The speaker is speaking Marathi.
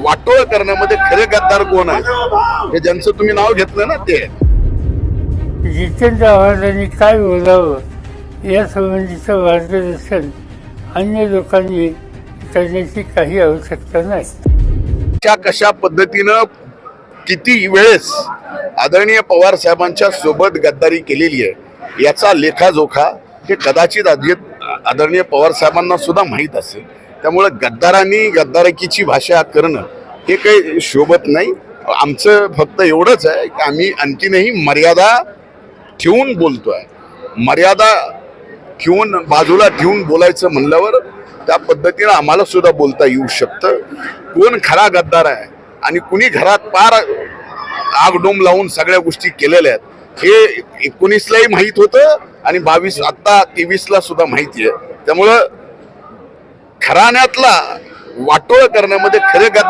वाटोळ करण्यामध्ये खरे गद्दार कोण आहे हे ज्यांचं तुम्ही नाव घेतलं ना ते जितेंद्र आव्हाडांनी काय बोलावं या संबंधीचं मार्गदर्शन अन्य लोकांनी करण्याची काही आवश्यकता नाही. कशा पद्धतीनं किती वेळेस आदरणीय पवार साहेबांच्या सोबत गद्दारी केलेली आहे याचा लेखाजोखा हे कदाचित आदरणीय पवार साहेबांना सुद्धा माहीत असेल. त्यामुळे गद्दारांनी गद्दारकीची भाषा करणं हे काही शोभत नाही. आमचं फक्त एवढंच आहे की आम्ही आणखीनही मर्यादा ठेवून बोलतोय. मर्यादा ठेवून बाजूला ठेवून बोलायचं म्हणल्यावर त्या पद्धतीनं आम्हाला सुद्धा बोलता येऊ शकतं. कोण खरा गद्दार आहे आणि कुणी घरात पार आगडोम लावून सगळ्या गोष्टी केलेल्या आहेत हे 19लाही माहीत होतं आणि 22 आता 23ला सुद्धा माहिती आहे. त्यामुळं घराण्यातला वाटोळ करण्यामध्ये खरे गद्दार